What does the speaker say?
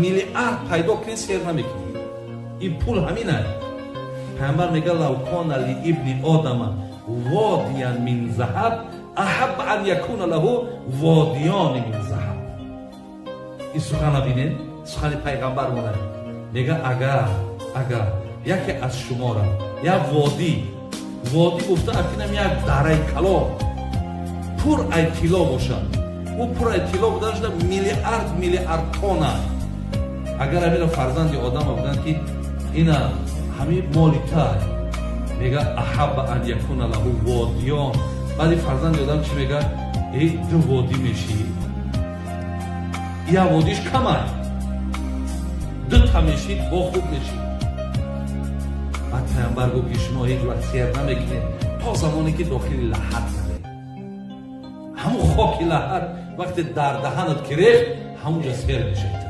миллиард пайдо кунӣ сер намекунӣ. ин пул ҳамина. пайғамбар мега лав кона ли ибни одама водиян мин заҳаб аҳабба ан якуна лаҳу водиёни мин заҳаб. ин сухана бинед, сухани пайғамбар монад. мега агар яке аз шумора як водӣ гуфта акинам як дараи калон пур ай тилло бошад, ӯ пур ай тилло буда шуда миллиард тонна. агар амира фарзанди одама буданд ки ина ҳамин моли тай, мега аҳабба ан якуна лаҳу водиён. баъди фарзанди одам чӣ мега? ду водӣ мешӣ, як водиш камай, дута мешид бо хуб мешид. баъд пайғамбар гуфт ки шумо ҳеҷ вақт сер намекунед то замоне ки дохили лаҳад навед. ҳамун хоки лаҳад вақте дар даҳанат гирефт, ҳамунҷа сер мешед.